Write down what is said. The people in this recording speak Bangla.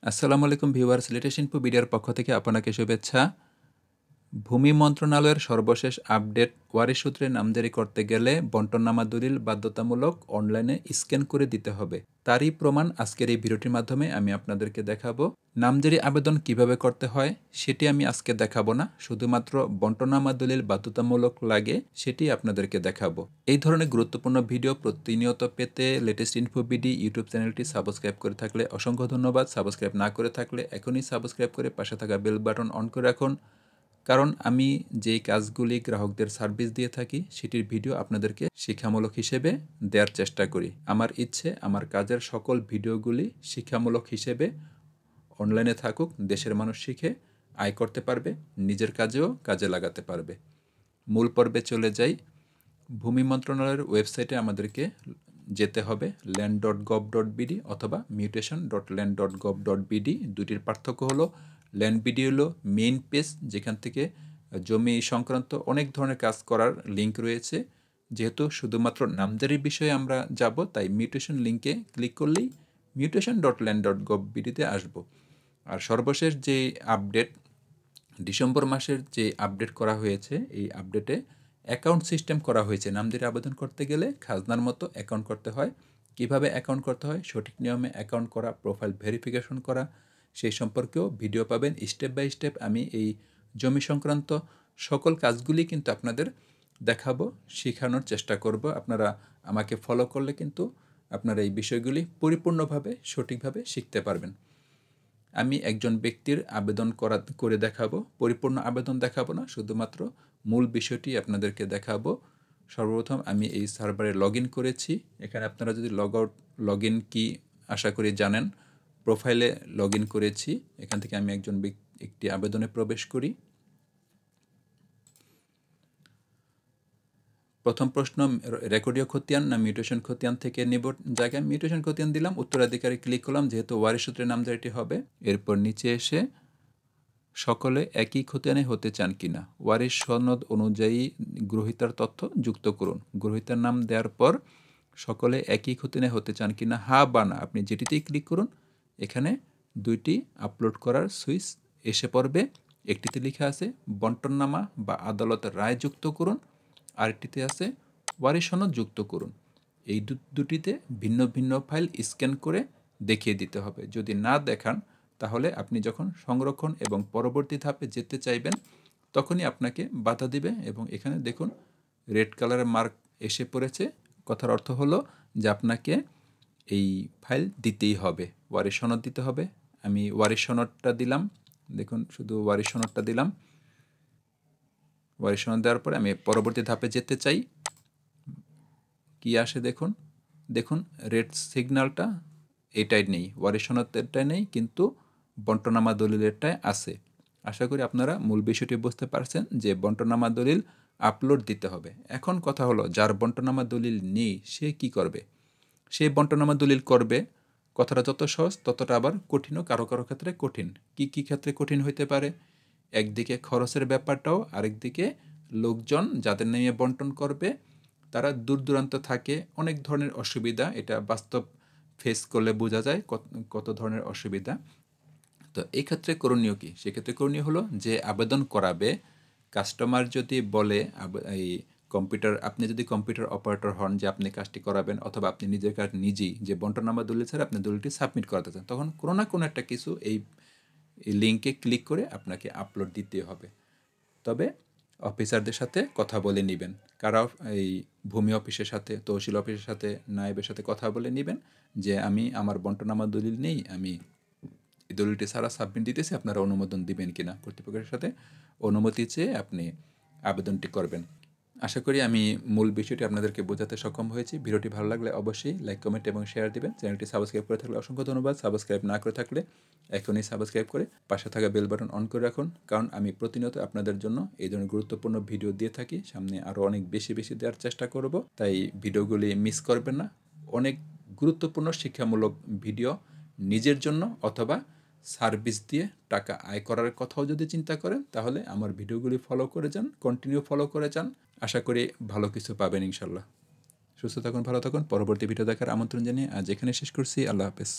আসসালামু আলাইকুম ভিউয়ার্স, লেটেস্ট ইনফো ভিডিওর পক্ষ থেকে আপনাকে শুভেচ্ছা। ভূমি মন্ত্রণালয়ের সর্বশেষ আপডেট, ওয়ারিশ সূত্রে নামজারি করতে গেলে বন্টননামা দলিল বাধ্যতামূলক অনলাইনে স্ক্যান করে দিতে হবে। তারই প্রমাণ আজকের এই ভিডিওটির মাধ্যমে আমি আপনাদেরকে দেখাবো। নামজারি আবেদন কিভাবে করতে হয় সেটি আমি আজকে দেখাবো না, শুধুমাত্র বন্টননামা দলিল বাধ্যতামূলক লাগে সেটি আপনাদেরকে দেখাবো। এই ধরনের গুরুত্বপূর্ণ ভিডিও প্রতিনিয়ত পেতে লেটেস্ট ইনফো বিডি ইউটিউব চ্যানেলটি সাবস্ক্রাইব করে থাকলে অসংখ্য ধন্যবাদ। সাবস্ক্রাইব না করে থাকলে এখনই সাবস্ক্রাইব করে পাশে থাকা বেল বাটন অন করে রাখুন, কারণ আমি যেই কাজগুলি গ্রাহকদের সার্ভিস দিয়ে থাকি সেটির ভিডিও আপনাদেরকে শিক্ষামূলক হিসেবে দেওয়ার চেষ্টা করি। আমার ইচ্ছে আমার কাজের সকল ভিডিওগুলি শিক্ষামূলক হিসেবে অনলাইনে থাকুক, দেশের মানুষ শিখে আয় করতে পারবে, নিজের কাজেও কাজে লাগাতে পারবে। মূল পর্বে চলে যাই। ভূমি মন্ত্রণালয়ের ওয়েবসাইটে আমাদেরকে যেতে হবে land.gov.bd অথবা mutation.land.gov.bd। দুটির পার্থক্য হলো ল্যান্ড বিডি হলো মেইন পেজ, যেখান থেকে জমি সংক্রান্ত অনেক ধরনের কাজ করার লিঙ্ক রয়েছে। যেহেতু শুধুমাত্র নামজারির বিষয়ে আমরা যাব, তাই মিউটেশন লিঙ্কে ক্লিক করলেই mutation.land.gov.bd তে আসবো। আর সর্বশেষ যে আপডেট, ডিসেম্বর মাসের যে আপডেট করা হয়েছে, এই আপডেটে অ্যাকাউন্ট সিস্টেম করা হয়েছে। নামজারি আবেদন করতে গেলে খাজনার মতো অ্যাকাউন্ট করতে হয়। কিভাবে অ্যাকাউন্ট করতে হয়, সঠিক নিয়মে অ্যাকাউন্ট করা, প্রোফাইল ভেরিফিকেশন করা, সেই সম্পর্কেও ভিডিও পাবেন। স্টেপ বাই স্টেপ আমি এই জমি সংক্রান্ত সকল কাজগুলি কিন্তু আপনাদের দেখাবো, শেখানোর চেষ্টা করব। আপনারা আমাকে ফলো করলে কিন্তু আপনারা এই বিষয়গুলি পরিপূর্ণভাবে সঠিকভাবে শিখতে পারবেন। আমি একজন ব্যক্তির আবেদন করে দেখাবো, পরিপূর্ণ আবেদন দেখাবো না, শুধুমাত্র মূল বিষয়টি আপনাদেরকে দেখাবো। সর্বপ্রথম আমি এই সার্ভারে লগ ইন করেছি। এখানে আপনারা যদি লগ ইন কি আশা করি জানেন। প্রোফাইলে লগ ইন করেছি। এখান থেকে আমি একটি আবেদনে প্রবেশ করি। প্রথম প্রশ্ন, রেকর্ডীয় খতিয়ান না মিউটেশন খতিয়ান থেকে নিব জায়গায়। মিউটেশন খতিয়ান দিলাম, উত্তরাধিকারী ক্লিক করলাম, যেহেতু ওয়ারিশ সূত্রে নামজারিটি হবে। এরপর নিচে এসে সকলে একই খতিয়ানে হতে চান কিনা, ওয়ারিশ সনদ অনুযায়ী গ্রহীতার তথ্য যুক্ত করুন। গ্রহীতার নাম দেওয়ার পর সকলে একই খতিয়ানে হতে চান কিনা, হা বা না, আপনি যেটিতেই ক্লিক করুন। এখানে দুইটি আপলোড করার সুইচ এসে পড়বে। একটিতে লেখা আছে বন্টননামা বা আদালতের রায় যুক্ত করুন, আরেকটিতে আছে ওয়ারিশ সনদ যুক্ত করুন। এই দুটিতে ভিন্ন ভিন্ন ফাইল স্ক্যান করে দেখিয়ে দিতে হবে। যদি না দেখান তাহলে আপনি যখন সংরক্ষণ এবং পরবর্তী ধাপে যেতে চাইবেন তখনই আপনাকে বাধা দিবে। এবং এখানে দেখুন রেড কালারের মার্ক এসে পড়েছে। কথার অর্থ হলো যে আপনাকে এই ফাইল দিতেই হবে, ওয়ারিশ সনদ দিতে হবে। আমি ওয়ারিশ সনদটা দিলাম, দেখুন শুধু ওয়ারিশ সনদটা দিলাম। ওয়ারিশ সনদ দেওয়ার পরে আমি পরবর্তী ধাপে যেতে চাই। কি আসে দেখুন, দেখুন রেড সিগন্যালটা এটাই নেই, ওয়ারিশ সনদেরটাই নেই, কিন্তু বন্টনামা দলিলেরটাই আছে। আশা করি আপনারা মূল বিষয়টি বুঝতে পারছেন যে বন্টনামা দলিল আপলোড দিতে হবে। এখন কথা হলো, যার বন্টনামা দলিল নেই সে কি করবে? সে বন্টনামা দলিল করবে। কথাটা যত সহজ ততটা আবার কঠিনও কারো কারো ক্ষেত্রে কঠিন। কি কি ক্ষেত্রে কঠিন হইতে পারে? একদিকে খরচের ব্যাপারটাও, আরেকদিকে লোকজন যাদের নামে বন্টন করবে তারা দূর দূরান্ত থাকে, অনেক ধরনের অসুবিধা। এটা বাস্তব ফেস করলে বোঝা যায় কত ধরনের অসুবিধা। তো এই ক্ষেত্রে করণীয় কি? সেক্ষেত্রে করণীয় হলো যে আবেদন করাবে কাস্টমার যদি বলে এই কম্পিউটার, আপনি যদি কম্পিউটার অপারেটর হন যে আপনি কাজটি করাবেন, অথবা আপনি নিজের কাজ নিজেই যে বন্টনামা দলিল ছাড়া আপনি দলিলটি সাবমিট করাতে চান, তখন কোনো না কোনো একটা কিছু এই লিঙ্কে ক্লিক করে আপনাকে আপলোড দিতে হবে। তবে অফিসারদের সাথে কথা বলে নেবেন, কারা এই ভূমি অফিসের সাথে, তহসিল অফিসের সাথে, নায়েবের সাথে কথা বলে নেবেন যে আমি আমার বন্টনামা দলিল নেই, আমি এই দলিলটি ছাড়া সাবমিট দিতেছি, আপনারা অনুমোদন দিবেন কিনা। কর্তৃপক্ষের সাথে অনুমতি চেয়ে আপনি আবেদনটি করবেন। আশা করি আমি মূল বিষয়টি আপনাদেরকে বোঝাতে সক্ষম হয়েছি। ভিডিওটি ভালো লাগলে অবশ্যই লাইক, কমেন্ট এবং শেয়ার দিবেন। চ্যানেলটি সাবস্ক্রাইব করে থাকলে অসংখ্য ধন্যবাদ। সাবস্ক্রাইব না করে থাকলে এখনই সাবস্ক্রাইব করে পাশে থাকা বেল বাটন অন করে রাখুন, কারণ আমি প্রতিনিয়ত আপনাদের জন্য এই ধরনের গুরুত্বপূর্ণ ভিডিও দিয়ে থাকি। সামনে আরও অনেক বেশি দেওয়ার চেষ্টা করব, তাই ভিডিওগুলি মিস করবেন না। অনেক গুরুত্বপূর্ণ শিক্ষামূলক ভিডিও নিজের জন্য অথবা সার্ভিস দিয়ে টাকা আয় করার কথাও যদি চিন্তা করেন তাহলে আমার ভিডিওগুলি ফলো করে যান, কন্টিনিউ ফলো করে যান। আশা করি ভালো কিছু পাবেন ইনশাল্লাহ। সুস্থ থাকুন, ভালো থাকুন। পরবর্তী ভিডিও দেখার আমন্ত্রণ জানিয়ে আজ এখানে শেষ করছি। আল্লাহ হাফেজ।